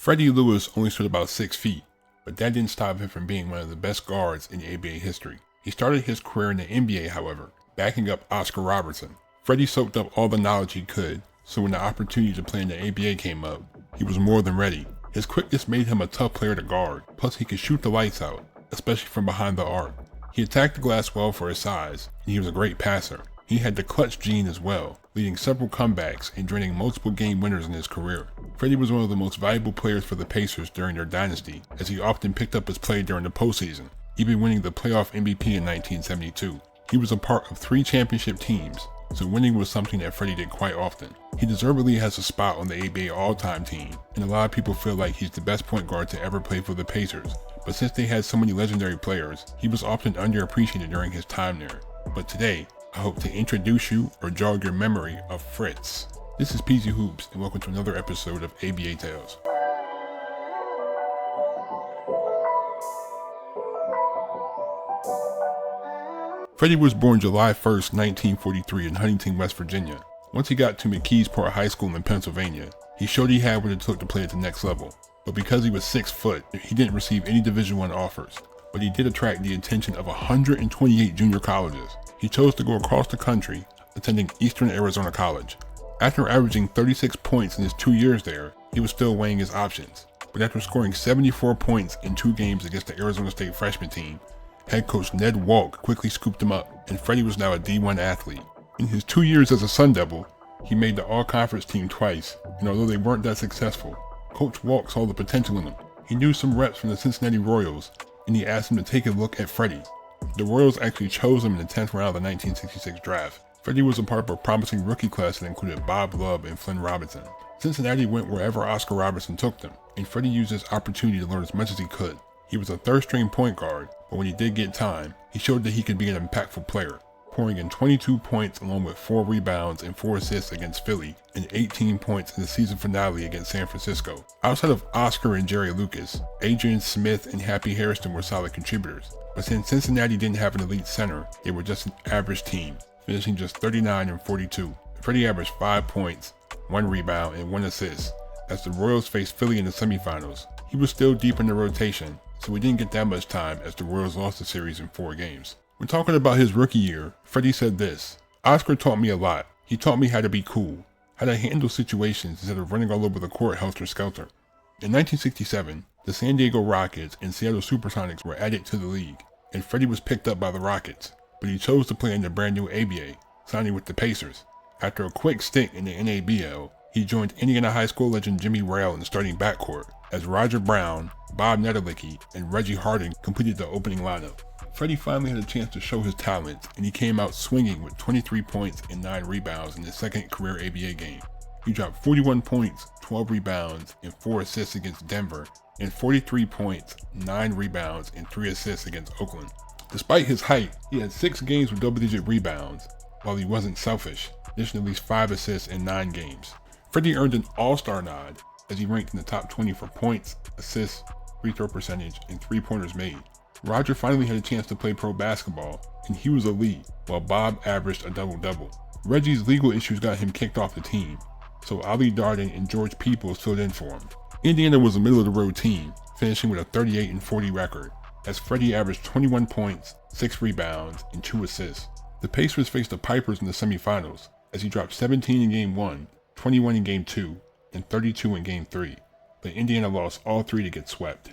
Freddie Lewis only stood about 6 feet, but that didn't stop him from being one of the best guards in ABA history. He started his career in the NBA, however, backing up Oscar Robertson. Freddie soaked up all the knowledge he could, so when the opportunity to play in the ABA came up, he was more than ready. His quickness made him a tough player to guard, plus he could shoot the lights out, especially from behind the arc. He attacked the glass well for his size, and he was a great passer. He had the clutch gene as well, leading several comebacks and draining multiple game winners in his career. Freddie was one of the most valuable players for the Pacers during their dynasty, as he often picked up his play during the postseason, even winning the playoff MVP in 1972. He was a part of 3 championship teams, so winning was something that Freddie did quite often. He deservedly has a spot on the ABA all-time team, and a lot of people feel like he's the best point guard to ever play for the Pacers, but since they had so many legendary players, he was often underappreciated during his time there. But today, I hope to introduce you or jog your memory of Fritz. This is PZ Hoops, and welcome to another episode of ABA Tales. Freddie was born July 1st, 1943 in Huntington, West Virginia. Once he got to McKeesport High School in Pennsylvania, he showed he had what it took to play at the next level. But because he was 6 foot, he didn't receive any Division I offers. But he did attract the attention of 128 junior colleges. He chose to go across the country, attending Eastern Arizona College. After averaging 36 points in his 2 years there, he was still weighing his options. But after scoring 74 points in 2 games against the Arizona State freshman team, head coach Ned Walk quickly scooped him up, and Freddie was now a D1 athlete. In his 2 years as a Sun Devil, he made the all-conference team twice, and although they weren't that successful, Coach Walk saw the potential in him. He knew some reps from the Cincinnati Royals, and he asked him to take a look at Freddie. The Royals actually chose him in the 10th round of the 1966 draft. Freddie was a part of a promising rookie class that included Bob Love and Flynn Robinson. Cincinnati went wherever Oscar Robertson took them, and Freddie used this opportunity to learn as much as he could. He was a third-string point guard, but when he did get time, he showed that he could be an impactful player, pouring in 22 points along with 4 rebounds and 4 assists against Philly, and 18 points in the season finale against San Francisco. Outside of Oscar and Jerry Lucas, Adrian Smith and Happy Hairston were solid contributors, but since Cincinnati didn't have an elite center, they were just an average team, finishing just 39 and 42. Freddie averaged 5 points, 1 rebound, and 1 assist as the Royals faced Philly in the semifinals. He was still deep in the rotation, so he didn't get that much time as the Royals lost the series in 4 games. When talking about his rookie year, Freddie said this: "Oscar taught me a lot. He taught me how to be cool, how to handle situations instead of running all over the court helter-skelter." In 1967, the San Diego Rockets and Seattle Supersonics were added to the league, and Freddie was picked up by the Rockets, but he chose to play in the brand new ABA, signing with the Pacers. After a quick stint in the NABL, he joined Indiana High School legend Jimmy Rail in the starting backcourt, as Roger Brown, Bob Nedelicki, and Reggie Harding completed the opening lineup. Freddie finally had a chance to show his talents, and he came out swinging with 23 points and 9 rebounds in his second career ABA game. He dropped 41 points, 12 rebounds, and 4 assists against Denver, and 43 points, 9 rebounds, and 3 assists against Oakland. Despite his height, he had 6 games with double-digit rebounds, while he wasn't selfish, dishing at least 5 assists in 9 games. Freddie earned an All-Star nod, as he ranked in the top 20 for points, assists, free throw percentage, and 3-pointers made. Roger finally had a chance to play pro basketball, and he was a lead, while Bob averaged a double-double. Reggie's legal issues got him kicked off the team, so Ali Darden and George Peoples filled in for him. Indiana was a middle-of-the-road team, finishing with a 38-40 record, as Freddie averaged 21 points, 6 rebounds, and 2 assists. The Pacers faced the Pipers in the semifinals, as he dropped 17 in Game 1, 21 in Game 2, and 32 in Game 3, but Indiana lost all 3 to get swept.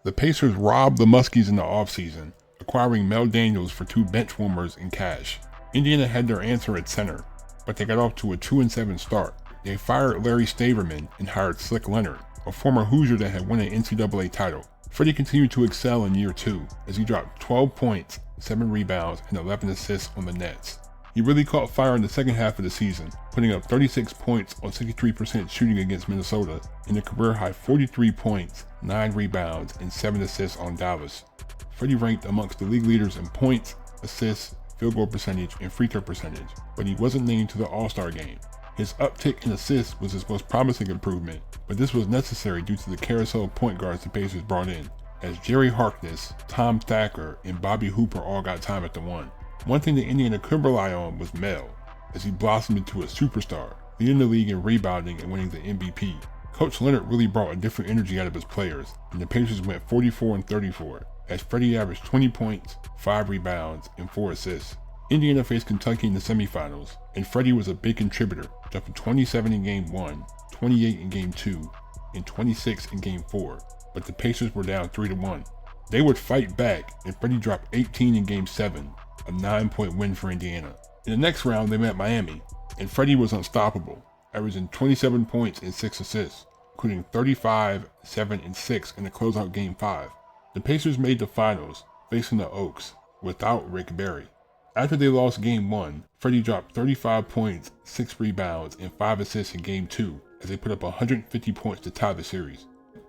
The Pacers robbed the Muskies in the offseason, acquiring Mel Daniels for 2 bench warmers and cash. Indiana had their answer at center, but they got off to a 2-7 start. They fired Larry Staverman and hired Slick Leonard, a former Hoosier that had won an NCAA title. Freddie continued to excel in year 2, as he dropped 12 points, 7 rebounds, and 11 assists on the Nets. He really caught fire in the second half of the season, putting up 36 points on 63% shooting against Minnesota, and a career-high 43 points, 9 rebounds, and 7 assists on Dallas. Freddie ranked amongst the league leaders in points, assists, field goal percentage, and free throw percentage, but he wasn't named to the All-Star game. His uptick in assists was his most promising improvement, but this was necessary due to the carousel of point guards the Pacers brought in, as Jerry Harkness, Tom Thacker, and Bobby Hooper all got time at the 1. One thing that Indiana could rely on was Mel, as he blossomed into a superstar, leading the league in rebounding and winning the MVP. Coach Leonard really brought a different energy out of his players, and the Pacers went 44-34, as Freddie averaged 20 points, 5 rebounds, and 4 assists. Indiana faced Kentucky in the semifinals, and Freddie was a big contributor, dropping 27 in Game 1, 28 in Game 2, and 26 in Game 4, but the Pacers were down 3-1. They would fight back, and Freddie dropped 18 in Game 7, a 9-point win for Indiana. In the next round, they met Miami, and Freddie was unstoppable, averaging 27 points and 6 assists, including 35, 7, and 6 in the closeout Game 5. The Pacers made the finals, facing the Oaks, without Rick Barry. After they lost Game 1, Freddie dropped 35 points, 6 rebounds, and 5 assists in Game 2, as they put up 150 points to tie the series.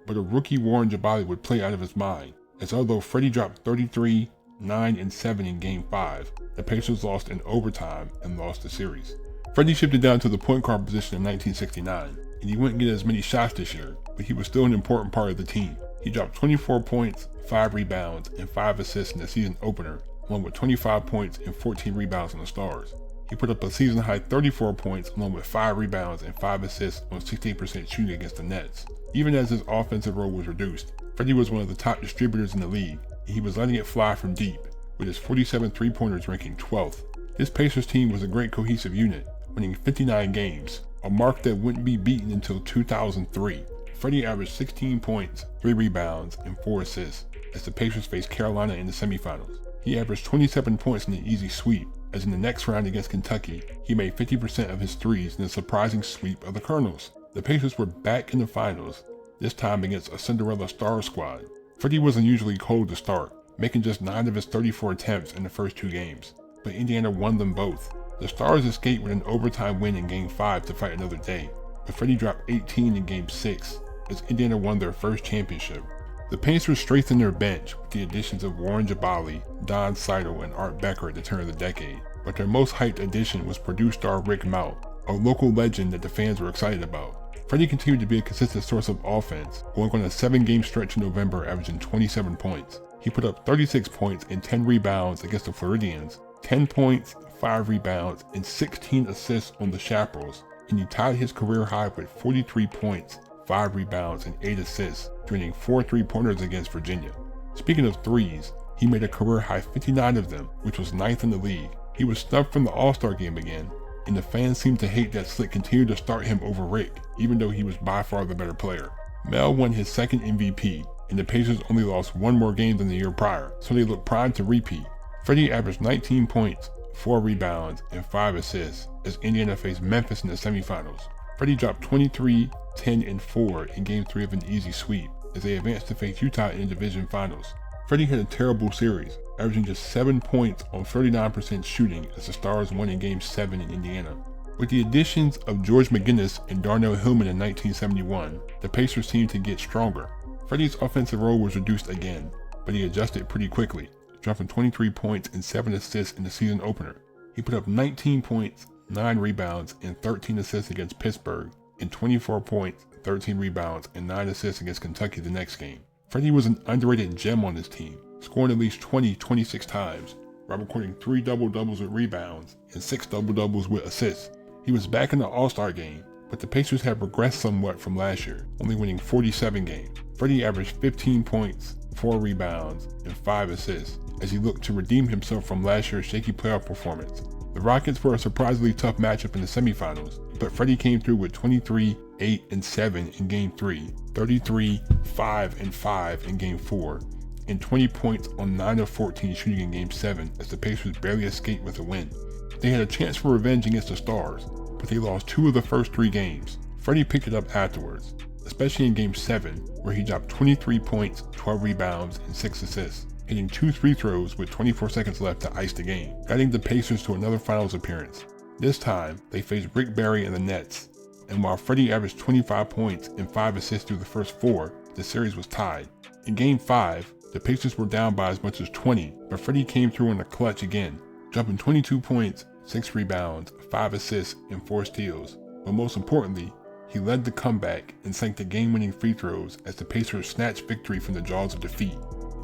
But a rookie Warren Jabali would play out of his mind, as although Freddie dropped 33, 9, and 7 in Game 5, the Pacers lost in overtime and lost the series. Freddie shifted down to the point guard position in 1969, and he wouldn't get as many shots this year, but he was still an important part of the team. He dropped 24 points, 5 rebounds, and 5 assists in the season opener, along with 25 points and 14 rebounds on the Stars. He put up a season-high 34 points along with 5 rebounds and 5 assists on 68% shooting against the Nets. Even as his offensive role was reduced, Freddie was one of the top distributors in the league, and he was letting it fly from deep, with his 47 three-pointers ranking 12th. This Pacers team was a great cohesive unit, winning 59 games, a mark that wouldn't be beaten until 2003. Freddie averaged 16 points, 3 rebounds, and 4 assists, as the Pacers faced Carolina in the semifinals. He averaged 27 points in an easy sweep, as in the next round against Kentucky, he made 50% of his threes in a surprising sweep of the Colonels. The Pacers were back in the finals, this time against a Cinderella Star squad. Freddie was unusually cold to start, making just 9 of his 34 attempts in the first 2 games, but Indiana won them both. The Stars escaped with an overtime win in Game 5 to fight another day, but Freddie dropped 18 in Game 6, as Indiana won their first championship. The Pacers strengthened their bench with the additions of Warren Jabali, Don Seidel, and Art Becker at the turn of the decade, but their most hyped addition was Purdue star Rick Mount, a local legend that the fans were excited about. Freddie continued to be a consistent source of offense, going on a 7-game stretch in November averaging 27 points. He put up 36 points and 10 rebounds against the Floridians, 10 points, 5 rebounds, and 16 assists on the Chaparrals, and he tied his career high with 43 points, 5 rebounds, and 8 assists, draining 4 three-pointers against Virginia. Speaking of threes, he made a career-high 59 of them, which was 9th in the league. He was snubbed from the All-Star game again, and the fans seemed to hate that Slick continued to start him over Rick, even though he was by far the better player. Mel won his second MVP, and the Pacers only lost 1 more game than the year prior, so they looked primed to repeat. Freddie averaged 19 points, 4 rebounds, and 5 assists as Indiana faced Memphis in the semifinals. Freddie dropped 23, 10, and 4 in Game 3 of an easy sweep as they advanced to face Utah in the division finals. Freddie had a terrible series, averaging just 7 points on 39% shooting as the Stars won in Game 7 in Indiana. With the additions of George McGinnis and Darnell Hillman in 1971, the Pacers seemed to get stronger. Freddie's offensive role was reduced again, but he adjusted pretty quickly, dropping 23 points and 7 assists in the season opener. He put up 19 points, 9 rebounds, and 13 assists against Pittsburgh, and 24 points, 13 rebounds, and 9 assists against Kentucky the next game. Freddie was an underrated gem on his team, scoring at least 26 times, while recording 3 double-doubles with rebounds and 6 double-doubles with assists. He was back in the All-Star game, but the Pacers had regressed somewhat from last year, only winning 47 games. Freddie averaged 15 points, 4 rebounds, and 5 assists as he looked to redeem himself from last year's shaky playoff performance. The Rockets were a surprisingly tough matchup in the semifinals, but Freddie came through with 23, 8, and 7 in Game 3, 33, 5, and 5 in Game 4, and 20 points on 9 of 14 shooting in Game 7 as the Pacers barely escaped with a win. They had a chance for revenge against the Stars, but they lost 2 of the first 3 games. Freddie picked it up afterwards, especially in Game 7, where he dropped 23 points, 12 rebounds, and 6 assists, hitting 2 free throws with 24 seconds left to ice the game, guiding the Pacers to another finals appearance. This time, they faced Rick Barry and the Nets, and while Freddie averaged 25 points and 5 assists through the first 4, the series was tied. In Game 5, the Pacers were down by as much as 20, but Freddie came through in the clutch again, dropping 22 points, 6 rebounds, 5 assists, and 4 steals. But most importantly, he led the comeback and sank the game-winning free throws as the Pacers snatched victory from the jaws of defeat.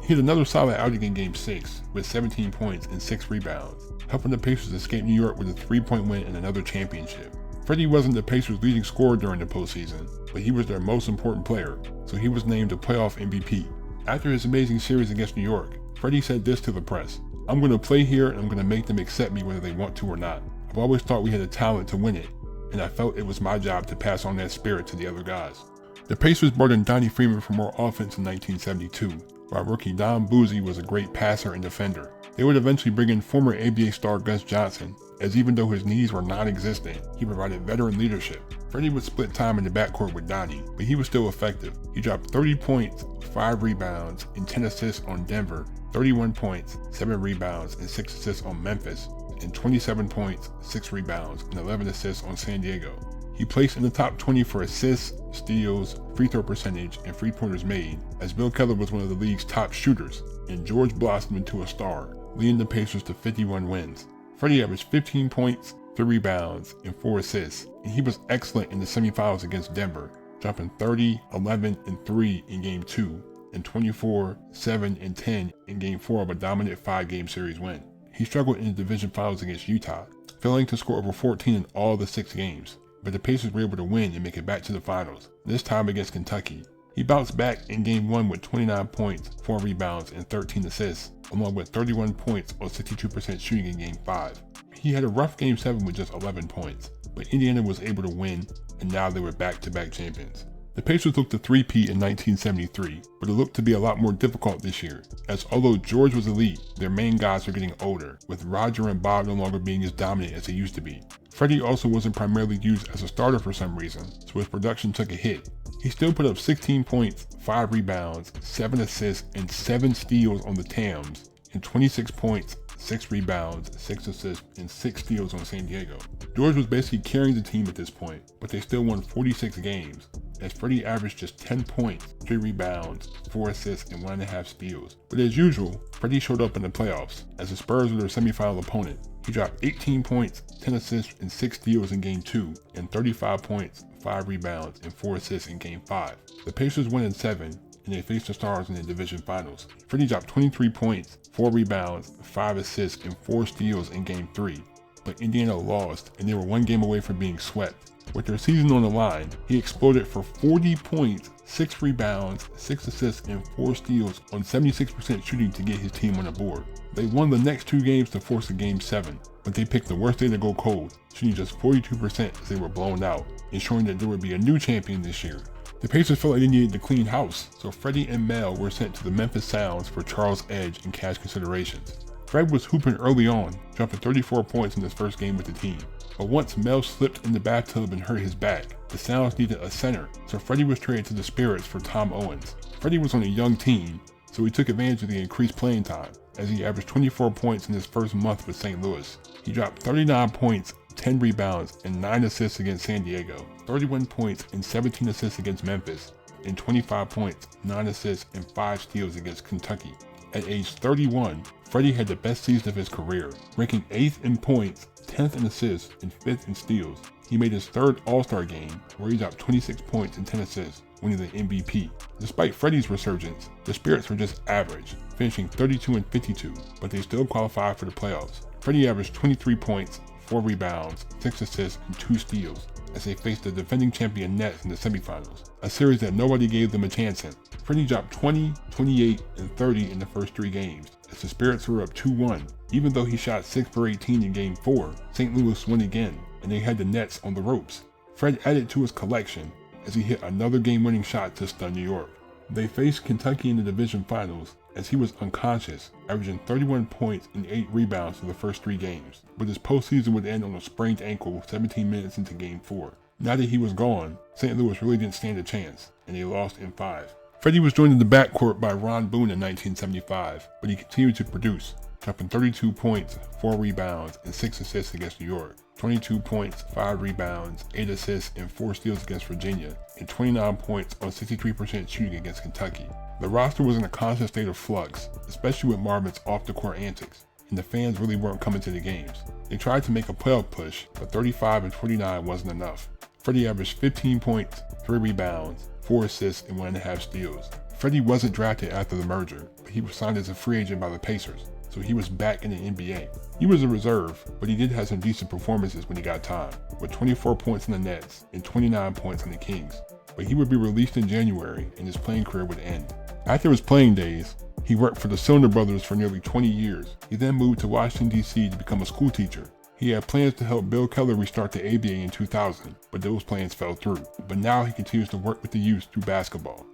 He had another solid outing in Game 6 with 17 points and 6 rebounds, helping the Pacers escape New York with a 3-point win and another championship. Freddie wasn't the Pacers' leading scorer during the postseason, but he was their most important player, so he was named the playoff MVP. After his amazing series against New York, Freddie said this to the press: "I'm going to play here and I'm going to make them accept me whether they want to or not. I've always thought we had the talent to win it, and I felt it was my job to pass on that spirit to the other guys." The Pacers brought in Donnie Freeman for more offense in 1972, while rookie Don Boozy was a great passer and defender. They would eventually bring in former ABA star Gus Johnson, as even though his knees were non-existent, he provided veteran leadership. Freddie would split time in the backcourt with Donnie, but he was still effective. He dropped 30 points, 5 rebounds, and 10 assists on Denver, 31 points, 7 rebounds, and 6 assists on Memphis, and 27 points, 6 rebounds, and 11 assists on San Diego. He placed in the top 20 for assists, steals, free throw percentage, and free pointers made, as Bill Keller was one of the league's top shooters, and George blossomed into a star, leading the Pacers to 51 wins. Freddie averaged 15 points, 3 rebounds, and 4 assists, and he was excellent in the semifinals against Denver, dropping 30, 11, and 3 in Game 2, and 24, 7, and 10 in Game 4 of a dominant 5-game series win. He struggled in the division finals against Utah, failing to score over 14 in all the 6 games, but the Pacers were able to win and make it back to the finals, this time against Kentucky. He bounced back in Game 1 with 29 points, 4 rebounds, and 13 assists, along with 31 points on 62% shooting in Game 5. He had a rough Game 7 with just 11 points, but Indiana was able to win, and now they were back-to-back champions. The Pacers looked to three-peat in 1973, but it looked to be a lot more difficult this year, as although George was elite, their main guys were getting older, with Roger and Bob no longer being as dominant as they used to be. Freddie also wasn't primarily used as a starter for some reason, so his production took a hit. He still put up 16 points, 5 rebounds, 7 assists, and 7 steals on the Tams, and 26 points, 6 rebounds, 6 assists, and 6 steals on San Diego. George was basically carrying the team at this point, but they still won 46 games, as Freddie averaged just 10 points, 3 rebounds, 4 assists, and 1.5 steals. But as usual, Freddie showed up in the playoffs, as the Spurs were their semifinal opponent. He dropped 18 points, 10 assists, and 6 steals in Game 2, and 35 points, 5 rebounds, and 4 assists in Game 5. The Pacers won in 7, and they faced the Stars in the division finals. Freddie dropped 23 points, 4 rebounds, 5 assists, and 4 steals in Game 3, but Indiana lost, and they were 1 game away from being swept. With their season on the line, he exploded for 40 points, 6 rebounds, 6 assists, and 4 steals on 76% shooting to get his team on the board. They won the next 2 games to force a Game 7, but they picked the worst day to go cold, shooting just 42% as they were blown out, ensuring that there would be a new champion this year. The Pacers felt like they needed to clean house, so Freddie and Mel were sent to the Memphis Sounds for Charles Edge and cash considerations. Fred was hooping early on, dropping 34 points in his first game with the team. But once Mel slipped in the bathtub and hurt his back, the Sounds needed a center, so Freddie was traded to the Spirits for Tom Owens. Freddie was on a young team, so he took advantage of the increased playing time, as he averaged 24 points in his first month with St. Louis. He dropped 39 points, 10 rebounds, and 9 assists against San Diego, 31 points and 17 assists against Memphis, and 25 points, 9 assists, and 5 steals against Kentucky. At age 31, Freddie had the best season of his career, ranking 8th in points, 10th in assists, and 5th in steals. He made his 3rd All-Star game, where he dropped 26 points and 10 assists, winning the MVP. Despite Freddie's resurgence, the Spirits were just average, finishing 32 and 52, but they still qualified for the playoffs. Freddie averaged 23 points, 4 rebounds, 6 assists, and 2 steals, as they faced the defending champion Nets in the semifinals, a series that nobody gave them a chance in. Freddie dropped 20, 28, and 30 in the first 3 games, as the Spirits were up 2-1. Even though he shot 6 for 18 in Game 4, St. Louis won again, and they had the Nets on the ropes. Fred added to his collection, as he hit another game-winning shot to stun New York. They faced Kentucky in the division finals, as he was unconscious, averaging 31 points and 8 rebounds for the first 3 games, but his postseason would end on a sprained ankle 17 minutes into Game 4. Now that he was gone, St. Louis really didn't stand a chance, and they lost in 5. Freddie was joined in the backcourt by Ron Boone in 1975, but he continued to produce, dropping 32 points, 4 rebounds, and 6 assists against New York, 22 points, 5 rebounds, 8 assists, and 4 steals against Virginia, and 29 points on 63% shooting against Kentucky. The roster was in a constant state of flux, especially with Marvin's off-the-court antics, and the fans really weren't coming to the games. They tried to make a playoff push, but 35 and 29 wasn't enough. Freddie averaged 15 points, 3 rebounds, 4 assists, and 1.5 steals. Freddie wasn't drafted after the merger, but he was signed as a free agent by the Pacers, so so he was back in the NBA. He was a reserve, but he did have some decent performances when he got time, with 24 points in the Nets and 29 points on the Kings. But he would be released in January and his playing career would end. After his playing days, he worked for the Cylinder Brothers for nearly 20 years. He then moved to Washington, D.C. to become a school teacher. He had plans to help Bill Keller restart the ABA in 2000, but those plans fell through. But now he continues to work with the youth through basketball.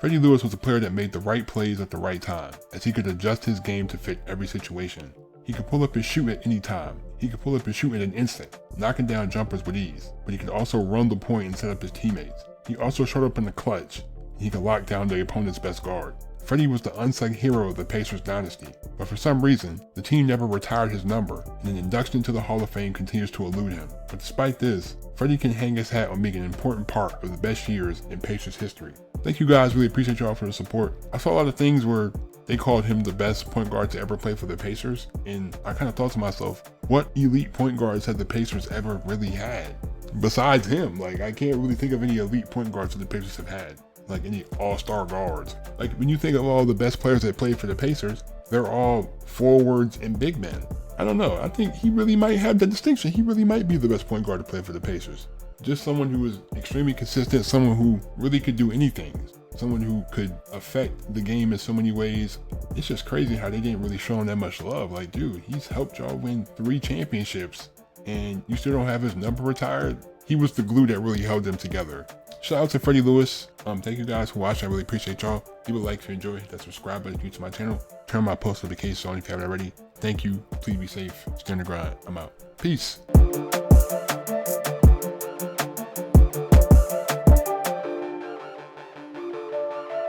Freddie Lewis was a player that made the right plays at the right time, as he could adjust his game to fit every situation. He could pull up and shoot at any time. He could pull up and shoot in an instant, knocking down jumpers with ease, but he could also run the point and set up his teammates. He also showed up in the clutch, and he could lock down the opponent's best guard. Freddie was the unsung hero of the Pacers dynasty, but for some reason, the team never retired his number, and an induction into the Hall of Fame continues to elude him. But despite this, Freddie can hang his hat on being an important part of the best years in Pacers history. Thank you guys, really appreciate y'all for the support. I saw a lot of things where they called him the best point guard to ever play for the Pacers, and I kind of thought to myself, what elite point guards have the Pacers ever really had? Besides him, like, I can't really think of any elite point guards that the Pacers have had. Like any all-star guards. Like when you think of all the best players that played for the Pacers, they're all forwards and big men. I don't know, I think he really might have that distinction. He really might be the best point guard to play for the Pacers. Just someone who was extremely consistent, someone who really could do anything, someone who could affect the game in so many ways. It's just crazy how they didn't really show him that much love. Like, dude, he's helped y'all win 3 championships and you still don't have his number retired. He was the glue that really held them together. Shout out to Freddie Lewis. Thank you guys for watching. I really appreciate y'all. Leave a like if you enjoy. That subscribe button if you're new to my channel. Turn my post notifications on if you haven't already. Thank you. Please be safe. Stay on the grind. I'm out. Peace.